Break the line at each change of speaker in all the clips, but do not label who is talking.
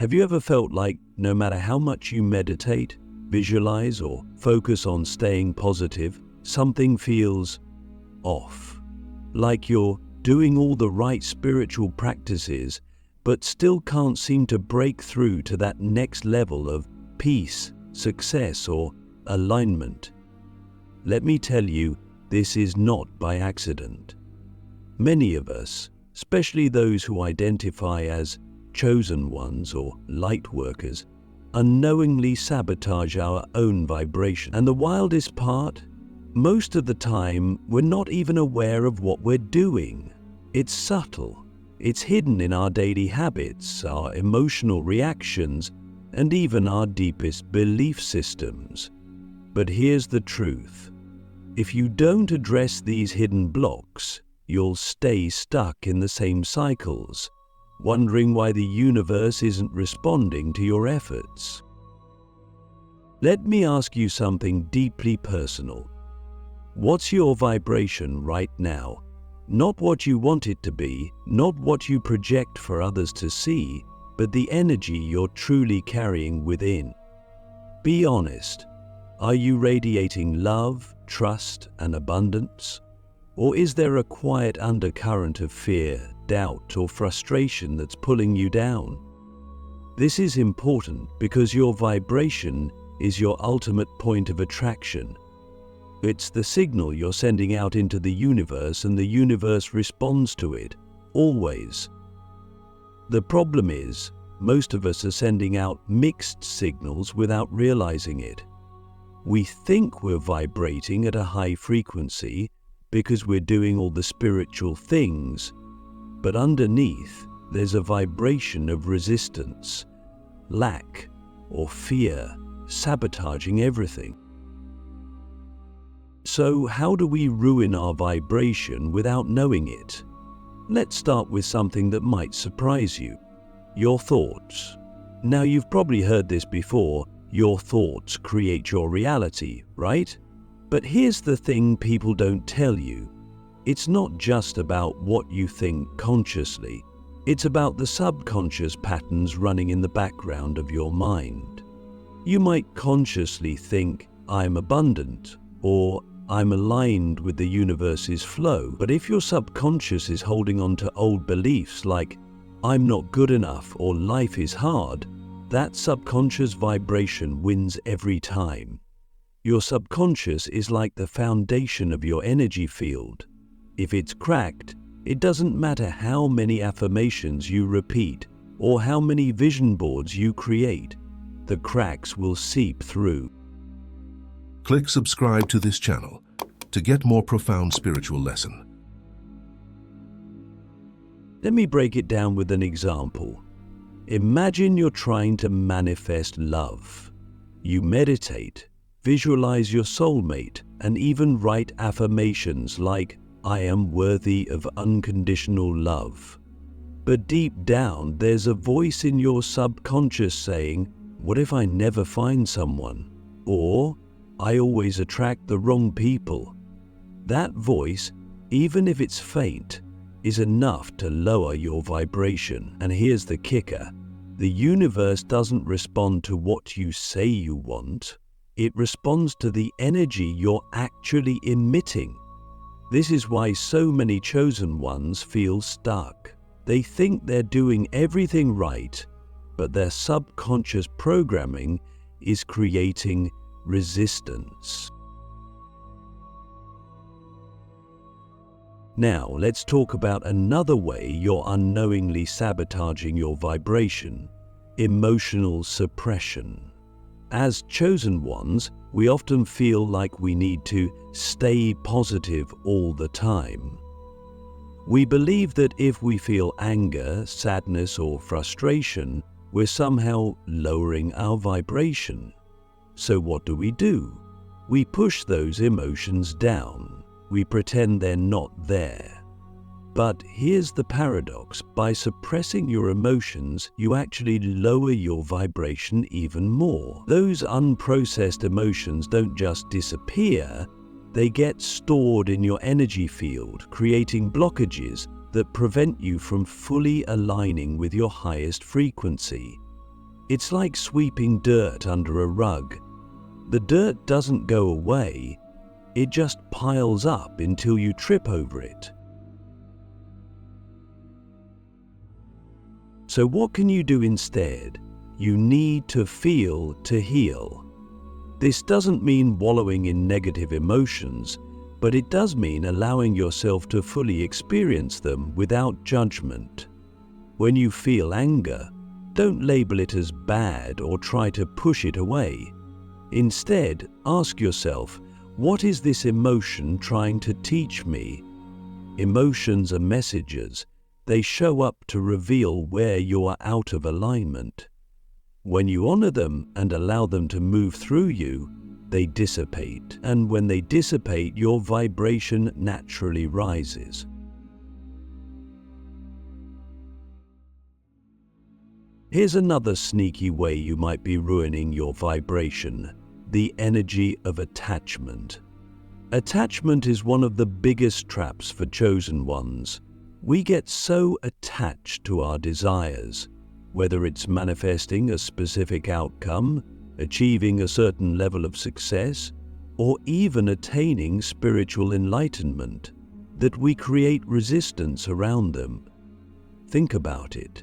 Have you ever felt like no matter how much you meditate, visualize, or focus on staying positive, something feels off? Like you're doing all the right spiritual practices, but still can't seem to break through to that next level of peace, success, or alignment? Let me tell you, this is not by accident. Many of us, especially those who identify as chosen ones or light workers, unknowingly sabotage our own vibration. And the wildest part? Most of the time, we're not even aware of what we're doing. It's subtle. It's hidden in our daily habits, our emotional reactions, and even our deepest belief systems. But here's the truth. If you don't address these hidden blocks, you'll stay stuck in the same cycles, wondering why the universe isn't responding to your efforts. Let me ask you something deeply personal. What's your vibration right now? Not what you want it to be, not what you project for others to see, but the energy you're truly carrying within. Be honest. Are you radiating love, trust, and abundance? Or is there a quiet undercurrent of fear, doubt, or frustration that's pulling you down? This is important because your vibration is your ultimate point of attraction. It's the signal you're sending out into the universe, and the universe responds to it, always. The problem is, most of us are sending out mixed signals without realizing it. We think we're vibrating at a high frequency because we're doing all the spiritual things, but underneath there's a vibration of resistance, lack, or fear, sabotaging everything. So how do we ruin our vibration without knowing it? Let's start with something that might surprise you. Your thoughts. Now, you've probably heard this before. Your thoughts create your reality, right? But here's the thing people don't tell you. It's not just about what you think consciously. It's about the subconscious patterns running in the background of your mind. You might consciously think, I'm abundant, or I'm aligned with the universe's flow. But if your subconscious is holding on to old beliefs like, I'm not good enough or life is hard, that subconscious vibration wins every time. Your subconscious is like the foundation of your energy field. If it's cracked, it doesn't matter how many affirmations you repeat or how many vision boards you create, the cracks will seep through.
Click subscribe to this channel to get more profound spiritual lesson.
Let me break it down with an example. Imagine you're trying to manifest love. You meditate, visualize your soulmate, and even write affirmations like, I am worthy of unconditional love. But deep down, there's a voice in your subconscious saying, what if I never find someone? Or, I always attract the wrong people. That voice, even if it's faint, is enough to lower your vibration. And here's the kicker. The universe doesn't respond to what you say you want. It responds to the energy you're actually emitting. This is why so many chosen ones feel stuck. They think they're doing everything right, but their subconscious programming is creating resistance. Now, let's talk about another way you're unknowingly sabotaging your vibration: emotional suppression. As chosen ones, we often feel like we need to stay positive all the time. We believe that if we feel anger, sadness, or frustration, we're somehow lowering our vibration. So what do? We push those emotions down. We pretend they're not there. But here's the paradox. By suppressing your emotions, you actually lower your vibration even more. Those unprocessed emotions don't just disappear, they get stored in your energy field, creating blockages that prevent you from fully aligning with your highest frequency. It's like sweeping dirt under a rug. The dirt doesn't go away, it just piles up until you trip over it. So what can you do instead? You need to feel to heal. This doesn't mean wallowing in negative emotions, but it does mean allowing yourself to fully experience them without judgment. When you feel anger, don't label it as bad or try to push it away. Instead, ask yourself, what is this emotion trying to teach me? Emotions are messages. They show up to reveal where you are out of alignment. When you honor them and allow them to move through you, they dissipate. And when they dissipate, your vibration naturally rises. Here's another sneaky way you might be ruining your vibration: the energy of attachment. Attachment is one of the biggest traps for chosen ones. We get so attached to our desires, whether it's manifesting a specific outcome, achieving a certain level of success, or even attaining spiritual enlightenment, that we create resistance around them. Think about it.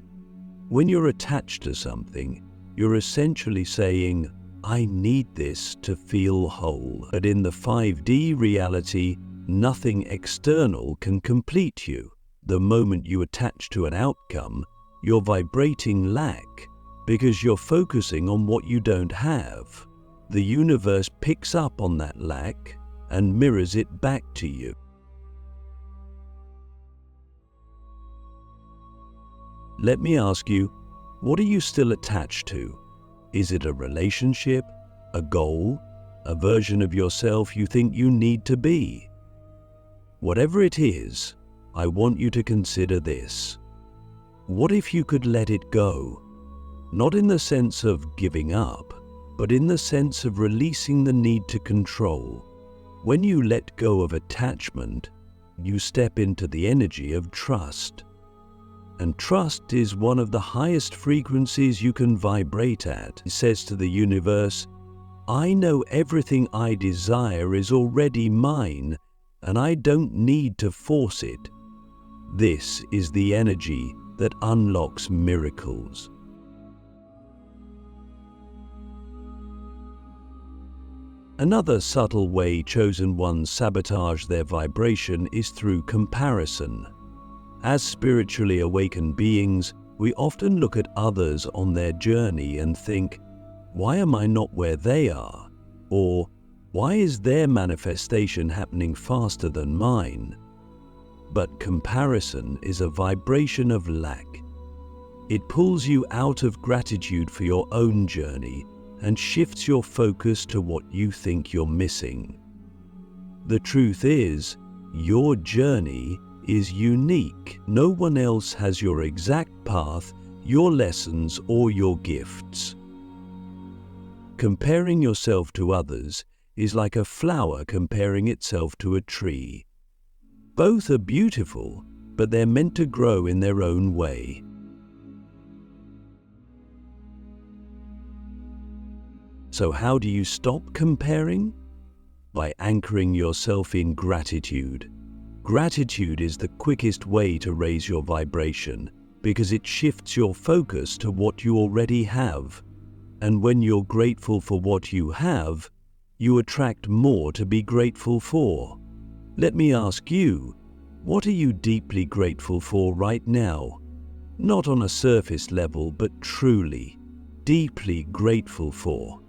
When you're attached to something, you're essentially saying, I need this to feel whole. But in the 5D reality, nothing external can complete you. The moment you attach to an outcome, you're vibrating lack because you're focusing on what you don't have. The universe picks up on that lack and mirrors it back to you. Let me ask you, what are you still attached to? Is it a relationship, a goal, a version of yourself you think you need to be? Whatever it is, I want you to consider this. What if you could let it go? Not in the sense of giving up, but in the sense of releasing the need to control. When you let go of attachment, you step into the energy of trust. And trust is one of the highest frequencies you can vibrate at. It says to the universe, I know everything I desire is already mine, and I don't need to force it. This is the energy that unlocks miracles. Another subtle way chosen ones sabotage their vibration is through comparison. As spiritually awakened beings, we often look at others on their journey and think, why am I not where they are? Or, why is their manifestation happening faster than mine? But comparison is a vibration of lack. It pulls you out of gratitude for your own journey and shifts your focus to what you think you're missing. The truth is, your journey is unique. No one else has your exact path, your lessons, or your gifts. Comparing yourself to others is like a flower comparing itself to a tree. Both are beautiful, but they're meant to grow in their own way. So how do you stop comparing? By anchoring yourself in gratitude. Gratitude is the quickest way to raise your vibration because it shifts your focus to what you already have. And when you're grateful for what you have, you attract more to be grateful for. Let me ask you, what are you deeply grateful for right now? Not on a surface level, but truly, deeply grateful for.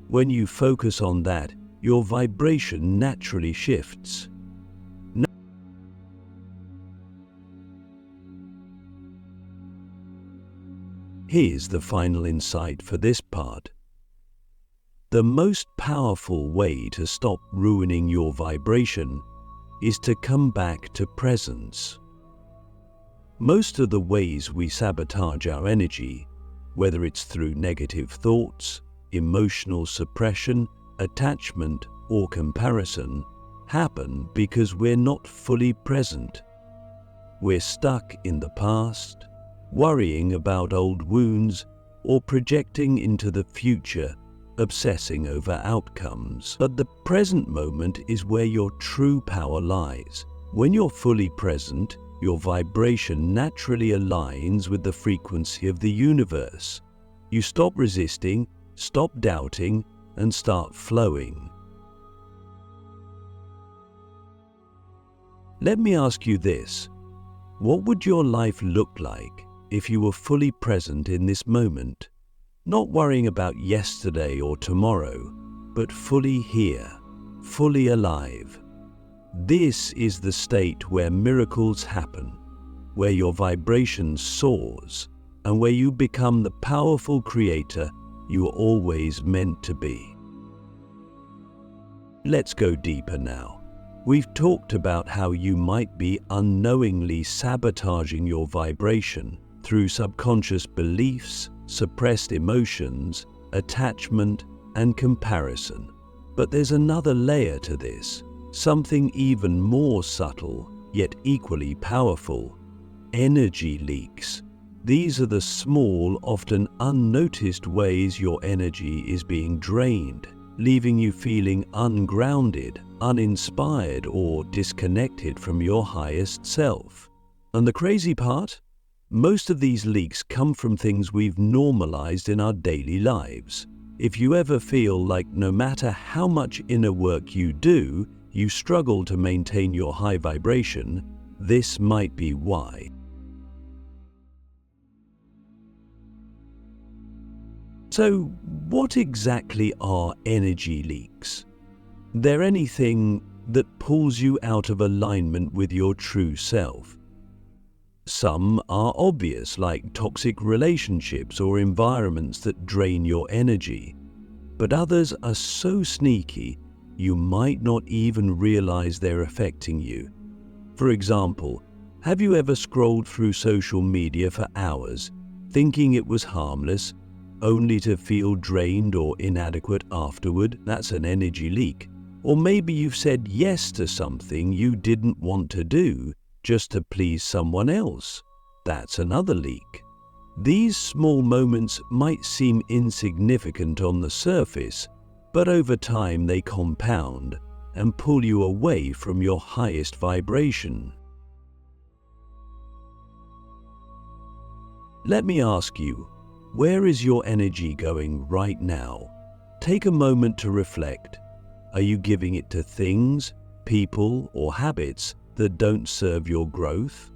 When you focus on that, your vibration naturally shifts. Here's the final insight for this part. The most powerful way to stop ruining your vibration is to come back to presence. Most of the ways we sabotage our energy, whether it's through negative thoughts, emotional suppression, attachment, or comparison, happen because we're not fully present. We're stuck in the past, worrying about old wounds, or projecting into the future, obsessing over outcomes. But the present moment is where your true power lies. When you're fully present, your vibration naturally aligns with the frequency of the universe. You stop resisting, stop doubting, and start flowing. Let me ask you this. What would your life look like if you were fully present in this moment? Not worrying about yesterday or tomorrow, but fully here, fully alive. This is the state where miracles happen, where your vibration soars, and where you become the powerful creator you were always meant to be. Let's go deeper now. We've talked about how you might be unknowingly sabotaging your vibration through subconscious beliefs, suppressed emotions, attachment, and comparison. But there's another layer to this, something even more subtle, yet equally powerful: energy leaks. These are the small, often unnoticed ways your energy is being drained, leaving you feeling ungrounded, uninspired, or disconnected from your highest self. And the crazy part? Most of these leaks come from things we've normalized in our daily lives. If you ever feel like no matter how much inner work you do, you struggle to maintain your high vibration, this might be why. So, what exactly are energy leaks? They're anything that pulls you out of alignment with your true self. Some are obvious, like toxic relationships or environments that drain your energy. But others are so sneaky, you might not even realize they're affecting you. For example, have you ever scrolled through social media for hours, thinking it was harmless, only to feel drained or inadequate afterward? That's an energy leak. Or maybe you've said yes to something you didn't want to do just to please someone else. That's another leak. These small moments might seem insignificant on the surface, but over time they compound and pull you away from your highest vibration. Let me ask you, where is your energy going right now? Take a moment to reflect. Are you giving it to things, people, or habits that don't serve your growth?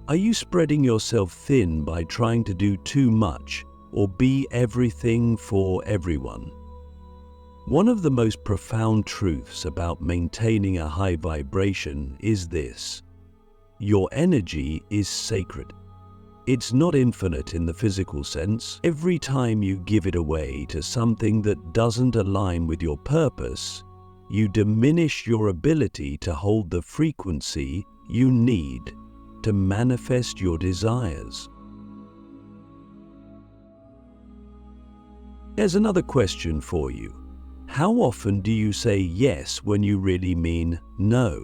Are you spreading yourself thin by trying to do too much or be everything for everyone? One of the most profound truths about maintaining a high vibration is this: your energy is sacred. It's not infinite in the physical sense. Every time you give it away to something that doesn't align with your purpose, you diminish your ability to hold the frequency you need to manifest your desires. Here's another question for you. How often do you say yes when you really mean no?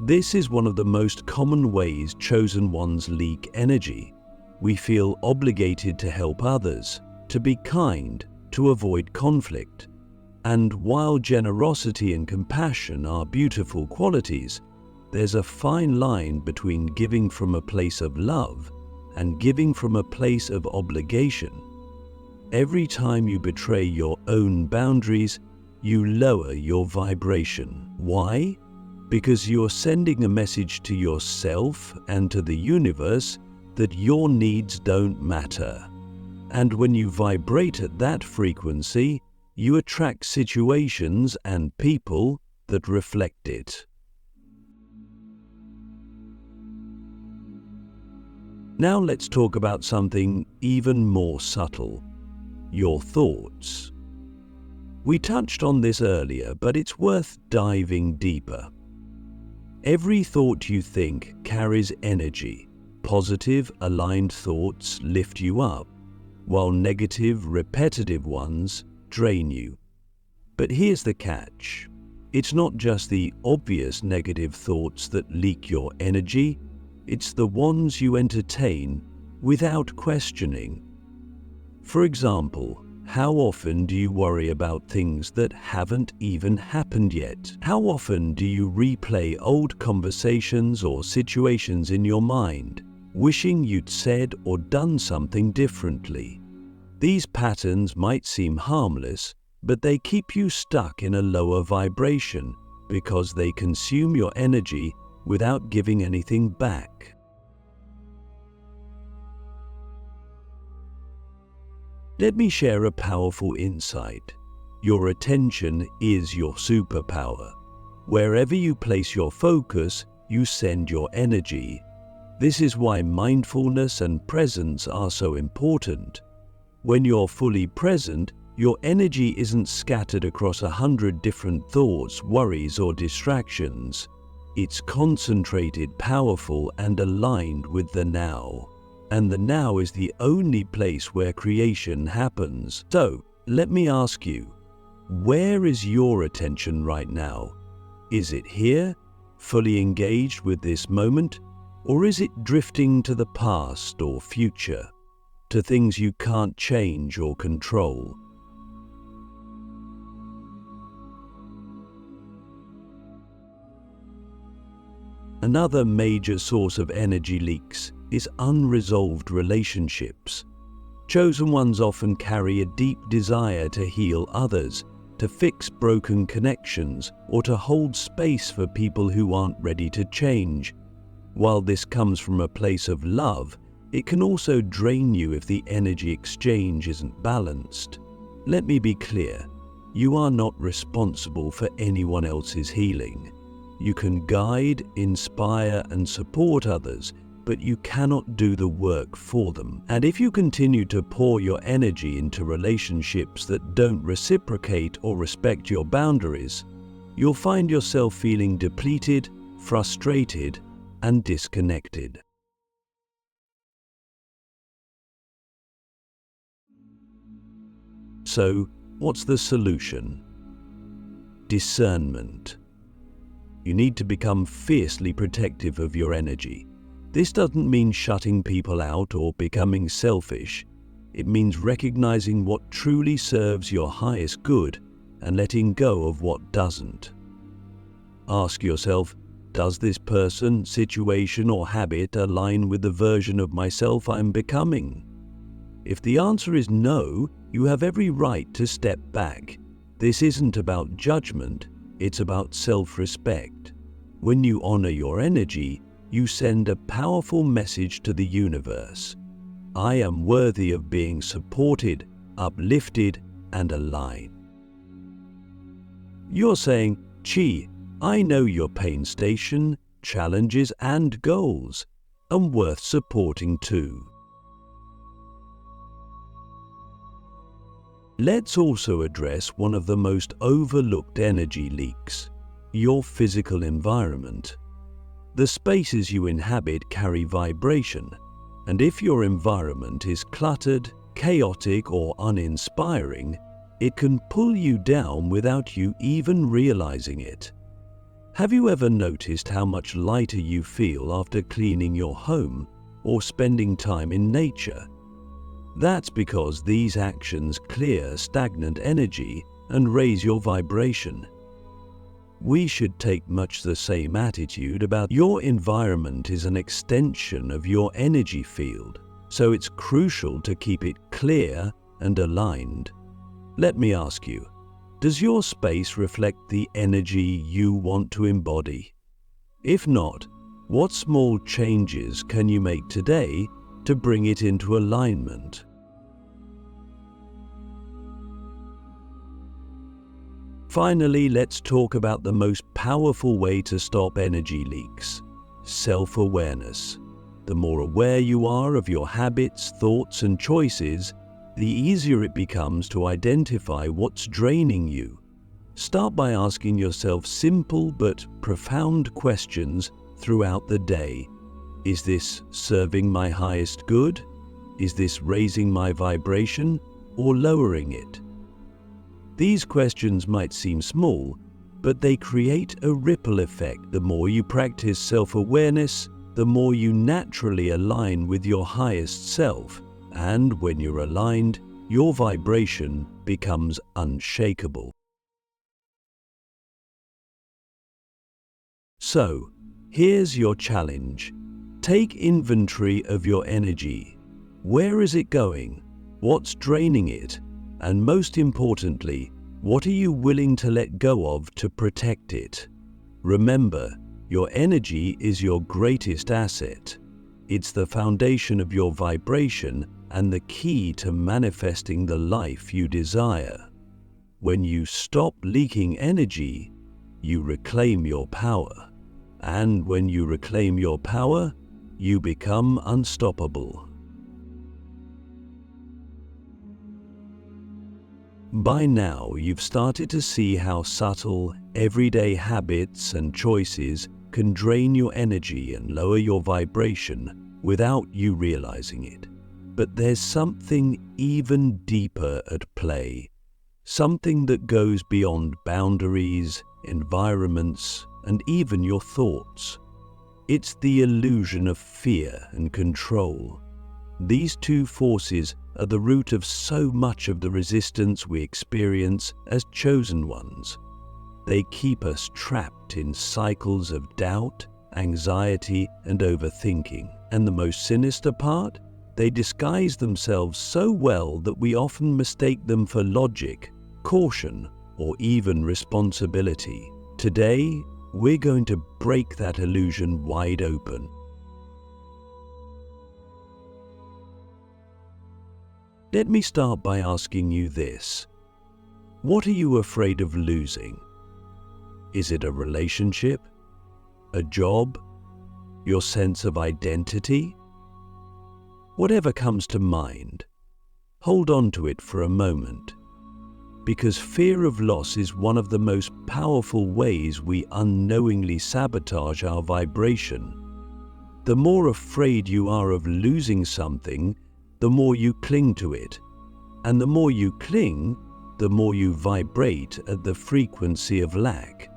This is one of the most common ways chosen ones leak energy. We feel obligated to help others, to be kind, to avoid conflict. And while generosity and compassion are beautiful qualities, there's a fine line between giving from a place of love and giving from a place of obligation. Every time you betray your own boundaries, you lower your vibration. Why? Because you're sending a message to yourself and to the universe that your needs don't matter. And when you vibrate at that frequency, you attract situations and people that reflect it. Now let's talk about something even more subtle: your thoughts. We touched on this earlier, but it's worth diving deeper. Every thought you think carries energy. Positive, aligned thoughts lift you up, while negative, repetitive ones drain you. But here's the catch. It's not just the obvious negative thoughts that leak your energy, it's the ones you entertain without questioning. For example, how often do you worry about things that haven't even happened yet? How often do you replay old conversations or situations in your mind, wishing you'd said or done something differently? These patterns might seem harmless, but they keep you stuck in a lower vibration because they consume your energy without giving anything back. Let me share a powerful insight. Your attention is your superpower. Wherever you place your focus, you send your energy. This is why mindfulness and presence are so important. When you're fully present, your energy isn't scattered across 100 different thoughts, worries, or distractions. It's concentrated, powerful, and aligned with the now. And the now is the only place where creation happens. So, let me ask you, where is your attention right now? Is it here, fully engaged with this moment? Or is it drifting to the past or future, to things you can't change or control? Another major source of energy leaks is unresolved relationships. Chosen ones often carry a deep desire to heal others, to fix broken connections, or to hold space for people who aren't ready to change. While this comes from a place of love, it can also drain you if the energy exchange isn't balanced. Let me be clear, you are not responsible for anyone else's healing. You can guide, inspire, and support others, but you cannot do the work for them. And if you continue to pour your energy into relationships that don't reciprocate or respect your boundaries, you'll find yourself feeling depleted, frustrated, and disconnected. So, what's the solution? Discernment. You need to become fiercely protective of your energy. This doesn't mean shutting people out or becoming selfish. It means recognizing what truly serves your highest good and letting go of what doesn't. Ask yourself, does this person, situation, or habit align with the version of myself I'm becoming? If the answer is no, you have every right to step back. This isn't about judgment, it's about self-respect. When you honor your energy, you send a powerful message to the universe. I am worthy of being supported, uplifted, and aligned. You're saying, Chi, I know your pain station, challenges, and goals, and worth supporting too. Let's also address one of the most overlooked energy leaks, your physical environment. The spaces you inhabit carry vibration, and if your environment is cluttered, chaotic, or uninspiring, it can pull you down without you even realizing it. Have you ever noticed how much lighter you feel after cleaning your home or spending time in nature? That's because these actions clear stagnant energy and raise your vibration. We should take much the same attitude about your environment is an extension of your energy field, so it's crucial to keep it clear and aligned. Let me ask you, does your space reflect the energy you want to embody? If not, what small changes can you make today to bring it into alignment? Finally, let's talk about the most powerful way to stop energy leaks: self-awareness. The more aware you are of your habits, thoughts, and choices, the easier it becomes to identify what's draining you. Start by asking yourself simple but profound questions throughout the day. Is this serving my highest good? Is this raising my vibration or lowering it? These questions might seem small, but they create a ripple effect. The more you practice self-awareness, the more you naturally align with your highest self. And when you're aligned, your vibration becomes unshakable. So, here's your challenge. Take inventory of your energy. Where is it going? What's draining it? And most importantly, what are you willing to let go of to protect it? Remember, your energy is your greatest asset. It's the foundation of your vibration and the key to manifesting the life you desire. When you stop leaking energy, you reclaim your power. And when you reclaim your power, you become unstoppable. By now, you've started to see how subtle, everyday habits and choices can drain your energy and lower your vibration without you realizing it. But there's something even deeper at play, something that goes beyond boundaries, environments, and even your thoughts. It's the illusion of fear and control. These two forces are the root of so much of the resistance we experience as chosen ones. They keep us trapped in cycles of doubt, anxiety, and overthinking. And the most sinister part? They disguise themselves so well that we often mistake them for logic, caution, or even responsibility. Today, we're going to break that illusion wide open. Let me start by asking you this. What are you afraid of losing? Is it a relationship? A job? Your sense of identity? Whatever comes to mind, hold on to it for a moment. Because fear of loss is one of the most powerful ways we unknowingly sabotage our vibration. The more afraid you are of losing something, the more you cling to it. And the more you cling, the more you vibrate at the frequency of lack.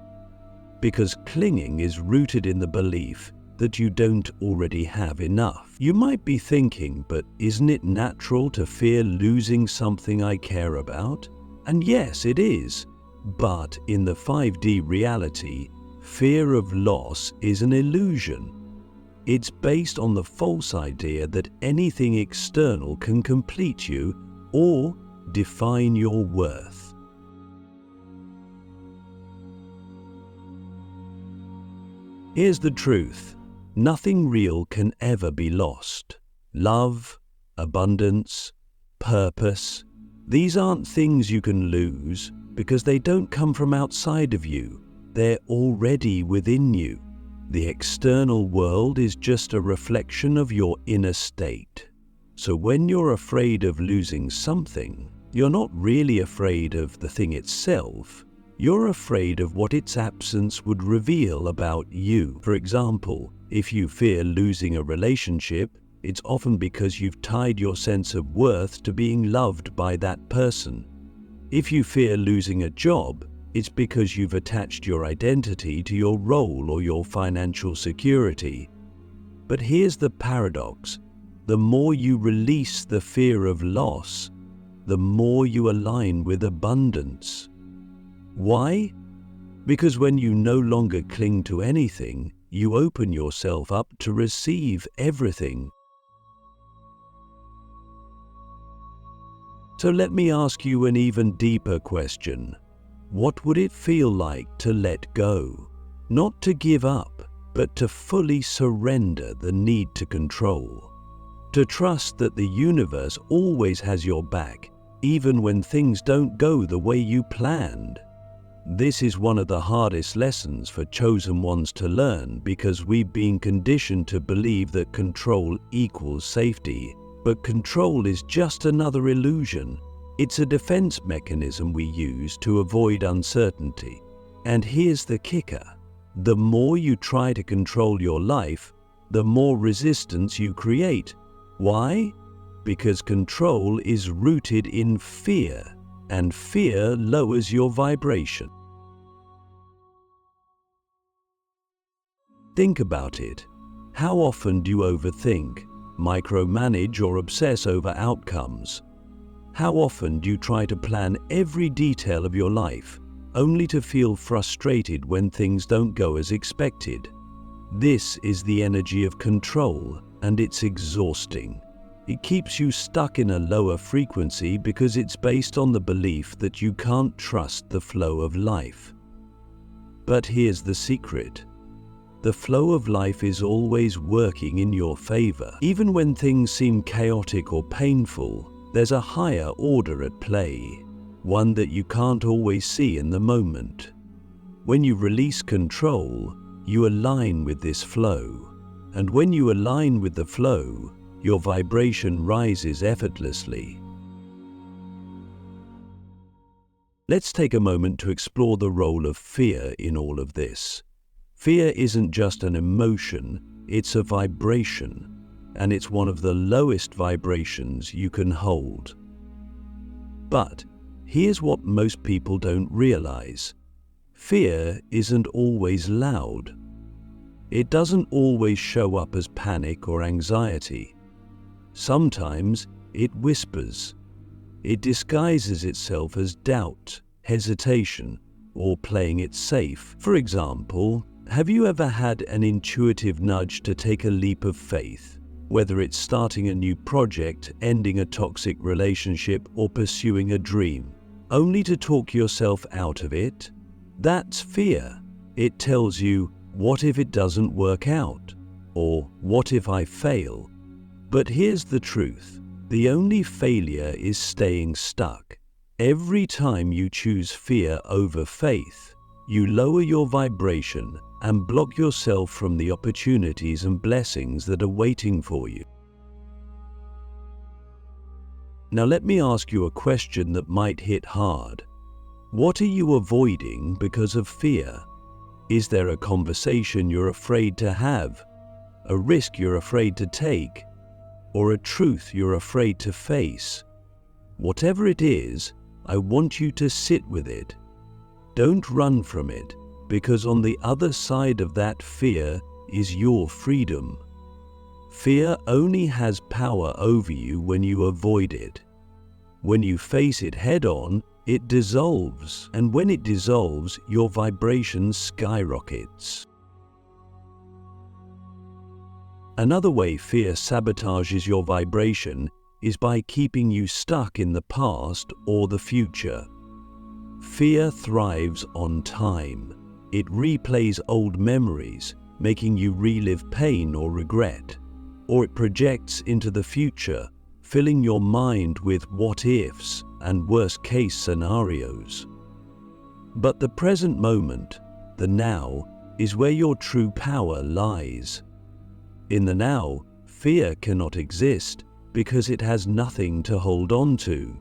Because clinging is rooted in the belief that you don't already have enough. You might be thinking, but isn't it natural to fear losing something I care about? And yes, it is. But in the 5D reality, fear of loss is an illusion. It's based on the false idea that anything external can complete you or define your worth. Here's the truth. Nothing real can ever be lost. Love, abundance, purpose. These aren't things you can lose because they don't come from outside of you. They're already within you. The external world is just a reflection of your inner state. So when you're afraid of losing something, you're not really afraid of the thing itself. You're afraid of what its absence would reveal about you. For example, if you fear losing a relationship, it's often because you've tied your sense of worth to being loved by that person. If you fear losing a job, it's because you've attached your identity to your role or your financial security. But here's the paradox. The more you release the fear of loss, the more you align with abundance. Why? Because when you no longer cling to anything, you open yourself up to receive everything. So let me ask you an even deeper question. What would it feel like to let go? Not to give up, but to fully surrender the need to control. To trust that the universe always has your back, even when things don't go the way you planned. This is one of the hardest lessons for chosen ones to learn because we've been conditioned to believe that control equals safety, but control is just another illusion. It's a defense mechanism we use to avoid uncertainty. And here's the kicker. The more you try to control your life, the more resistance you create. Why? Because control is rooted in fear, and fear lowers your vibration. Think about it. How often do you overthink, micromanage, or obsess over outcomes? How often do you try to plan every detail of your life, only to feel frustrated when things don't go as expected? This is the energy of control, and it's exhausting. It keeps you stuck in a lower frequency because it's based on the belief that you can't trust the flow of life. But here's the secret. The flow of life is always working in your favor. Even when things seem chaotic or painful, there's a higher order at play, one that you can't always see in the moment. When you release control, you align with this flow. And when you align with the flow, your vibration rises effortlessly. Let's take a moment to explore the role of fear in all of this. Fear isn't just an emotion, it's a vibration, and it's one of the lowest vibrations you can hold. But here's what most people don't realize. Fear isn't always loud. It doesn't always show up as panic or anxiety. Sometimes it whispers. It disguises itself as doubt, hesitation, or playing it safe. For example, have you ever had an intuitive nudge to take a leap of faith? Whether it's starting a new project, ending a toxic relationship, or pursuing a dream, only to talk yourself out of it? That's fear. It tells you, what if it doesn't work out? Or what if I fail? But here's the truth. The only failure is staying stuck. Every time you choose fear over faith, you lower your vibration and block yourself from the opportunities and blessings that are waiting for you. Now let me ask you a question that might hit hard. What are you avoiding because of fear? Is there a conversation you're afraid to have, a risk you're afraid to take, or a truth you're afraid to face? Whatever it is, I want you to sit with it. Don't run from it, because on the other side of that fear is your freedom. Fear only has power over you when you avoid it. When you face it head-on, it dissolves, and when it dissolves, your vibration skyrockets. Another way fear sabotages your vibration is by keeping you stuck in the past or the future. Fear thrives on time. It replays old memories, making you relive pain or regret, or it projects into the future, filling your mind with what-ifs and worst-case scenarios. But the present moment, the now, is where your true power lies. In the now, fear cannot exist because it has nothing to hold on to.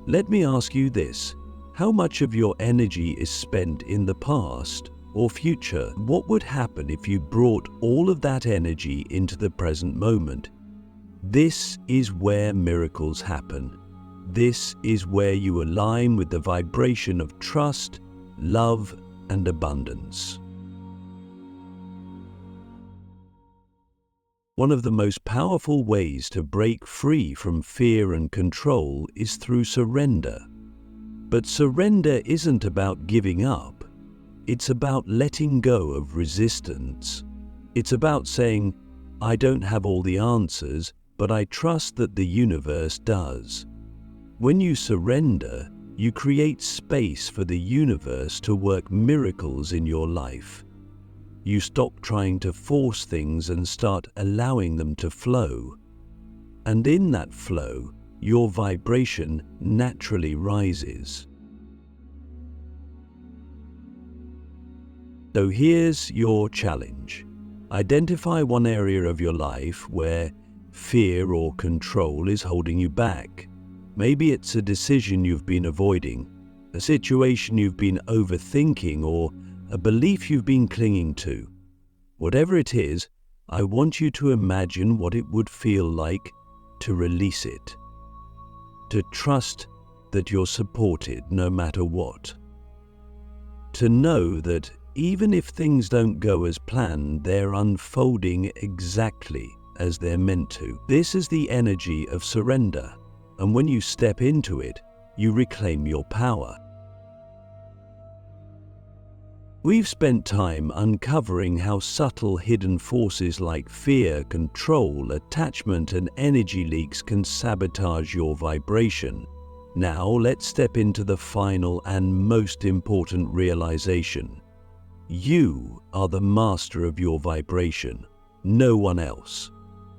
Let me ask you this. How much of your energy is spent in the past or future? What would happen if you brought all of that energy into the present moment? This is where miracles happen. This is where you align with the vibration of trust, love, and abundance. One of the most powerful ways to break free from fear and control is through surrender. But surrender isn't about giving up. It's about letting go of resistance. It's about saying, I don't have all the answers, but I trust that the universe does. When you surrender, you create space for the universe to work miracles in your life. You stop trying to force things and start allowing them to flow. And in that flow, your vibration naturally rises. So here's your challenge. Identify one area of your life where fear or control is holding you back. Maybe it's a decision you've been avoiding, a situation you've been overthinking, or a belief you've been clinging to. Whatever it is, I want you to imagine what it would feel like to release it. To trust that you're supported no matter what. To know that even if things don't go as planned, they're unfolding exactly as they're meant to. This is the energy of surrender. And when you step into it, you reclaim your power. We've spent time uncovering how subtle hidden forces like fear, control, attachment, and energy leaks can sabotage your vibration. Now let's step into the final and most important realization. You are the master of your vibration, no one else.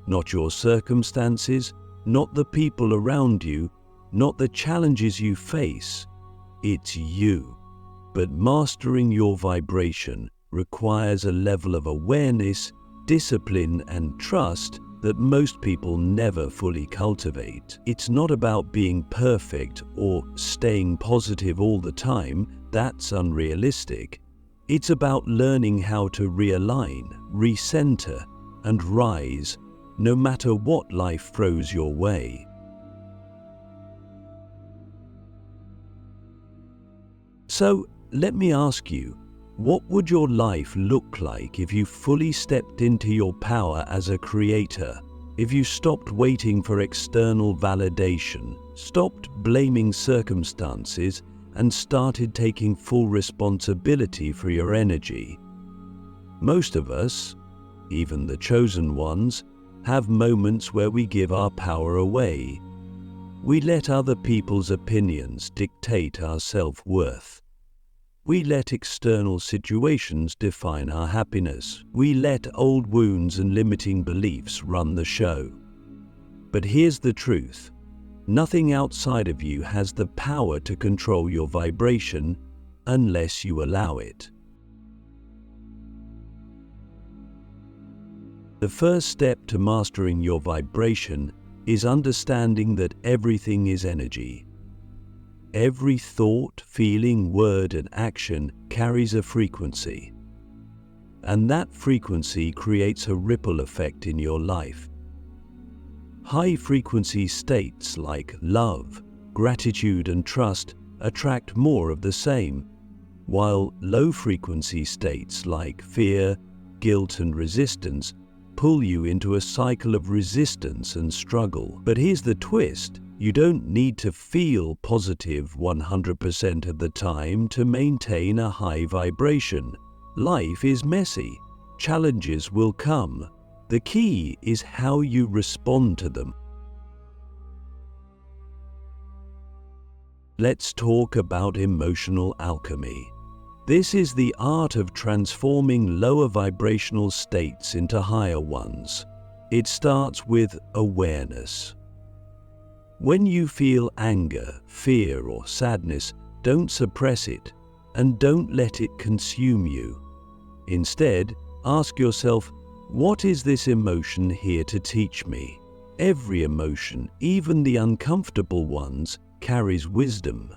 Not your circumstances, not the people around you, not the challenges you face. It's you. But mastering your vibration requires a level of awareness, discipline, and trust that most people never fully cultivate. It's not about being perfect or staying positive all the time. That's unrealistic. It's about learning how to realign, recenter, and rise, no matter what life throws your way. So, let me ask you, what would your life look like if you fully stepped into your power as a creator? If you stopped waiting for external validation, stopped blaming circumstances, and started taking full responsibility for your energy? Most of us, even the chosen ones, have moments where we give our power away. We let other people's opinions dictate our self-worth. We let external situations define our happiness. We let old wounds and limiting beliefs run the show. But here's the truth. Nothing outside of you has the power to control your vibration unless you allow it. The first step to mastering your vibration is understanding that everything is energy. Every thought, feeling, word, and action carries a frequency. And that frequency creates a ripple effect in your life. High-frequency states like love, gratitude, and trust attract more of the same, while low-frequency states like fear, guilt, and resistance pull you into a cycle of resistance and struggle. But here's the twist. You don't need to feel positive 100% of the time to maintain a high vibration. Life is messy. Challenges will come. The key is how you respond to them. Let's talk about emotional alchemy. This is the art of transforming lower vibrational states into higher ones. It starts with awareness. When you feel anger, fear, or sadness, don't suppress it and don't let it consume you. Instead, ask yourself, what is this emotion here to teach me? Every emotion, even the uncomfortable ones, carries wisdom.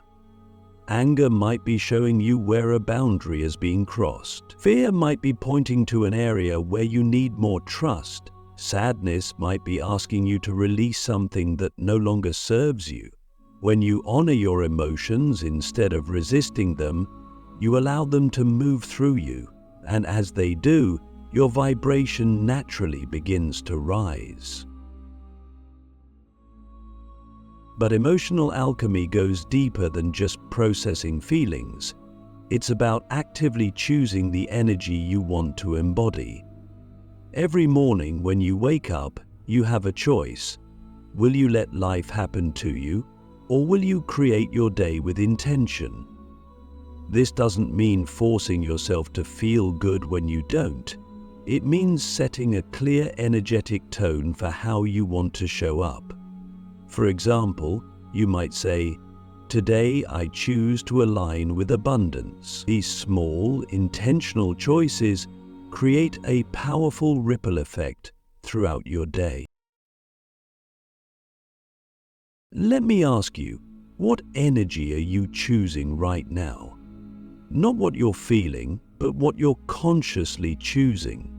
Anger might be showing you where a boundary is being crossed. Fear might be pointing to an area where you need more trust. Sadness might be asking you to release something that no longer serves you. When you honor your emotions instead of resisting them, you allow them to move through you, and as they do, your vibration naturally begins to rise. But emotional alchemy goes deeper than just processing feelings. It's about actively choosing the energy you want to embody. Every morning when you wake up, you have a choice. Will you let life happen to you, or will you create your day with intention? This doesn't mean forcing yourself to feel good when you don't. It means setting a clear energetic tone for how you want to show up. For example, you might say, "Today I choose to align with abundance." These small, intentional choices create a powerful ripple effect throughout your day. Let me ask you, what energy are you choosing right now? Not what you're feeling, but what you're consciously choosing.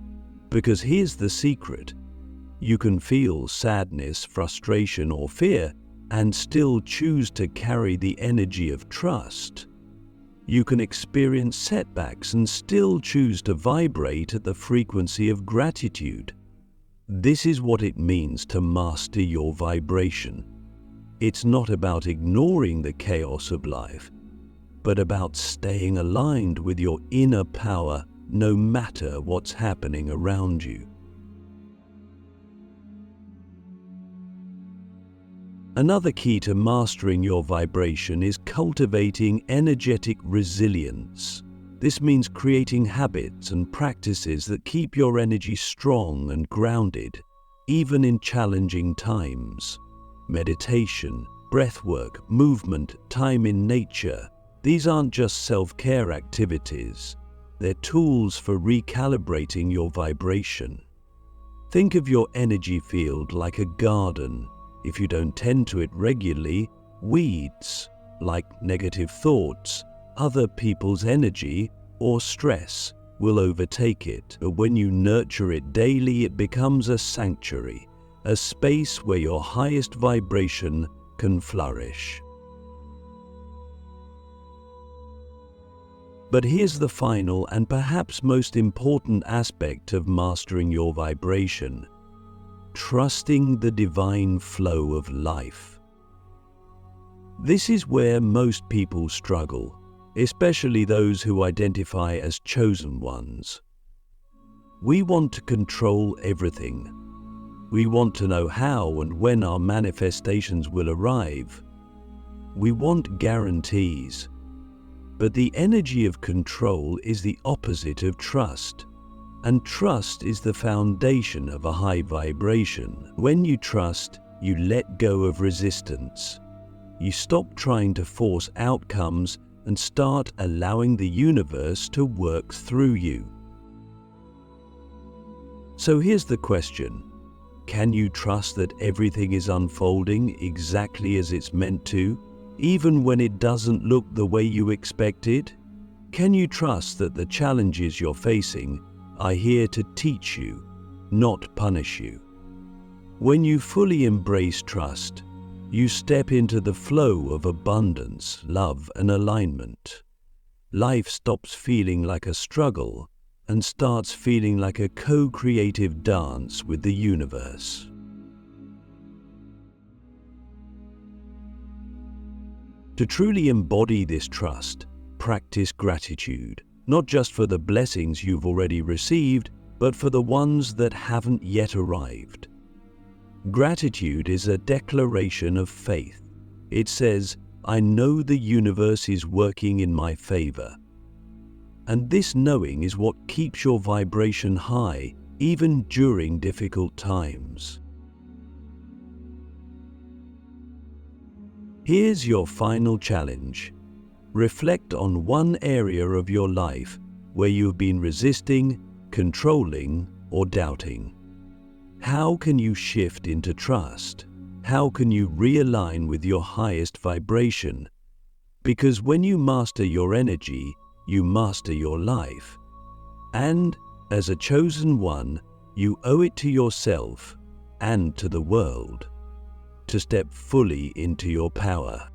Because here's the secret. You can feel sadness, frustration, or fear and still choose to carry the energy of trust. You can experience setbacks and still choose to vibrate at the frequency of gratitude. This is what it means to master your vibration. It's not about ignoring the chaos of life, but about staying aligned with your inner power no matter what's happening around you. Another key to mastering your vibration is cultivating energetic resilience. This means creating habits and practices that keep your energy strong and grounded, even in challenging times. Meditation, breathwork, movement, time in nature, these aren't just self-care activities. They're tools for recalibrating your vibration. Think of your energy field like a garden. If you don't tend to it regularly, weeds, like negative thoughts, other people's energy, or stress, will overtake it. But when you nurture it daily, it becomes a sanctuary, a space where your highest vibration can flourish. But here's the final and perhaps most important aspect of mastering your vibration: trusting the divine flow of life. This is where most people struggle, especially those who identify as chosen ones. We want to control everything. We want to know how and when our manifestations will arrive. We want guarantees. But the energy of control is the opposite of trust. And trust is the foundation of a high vibration. When you trust, you let go of resistance. You stop trying to force outcomes and start allowing the universe to work through you. So here's the question: can you trust that everything is unfolding exactly as it's meant to, even when it doesn't look the way you expected? Can you trust that the challenges you're facing are here to teach you, not punish you? When you fully embrace trust, you step into the flow of abundance, love, and alignment. Life stops feeling like a struggle and starts feeling like a co-creative dance with the universe. To truly embody this trust, practice gratitude, not just for the blessings you've already received, but for the ones that haven't yet arrived. Gratitude is a declaration of faith. It says, "I know the universe is working in my favor." And this knowing is what keeps your vibration high, even during difficult times. Here's your final challenge. Reflect on one area of your life where you've been resisting, controlling, or doubting. How can you shift into trust? How can you realign with your highest vibration? Because when you master your energy, you master your life. And as a chosen one, you owe it to yourself and to the world to step fully into your power.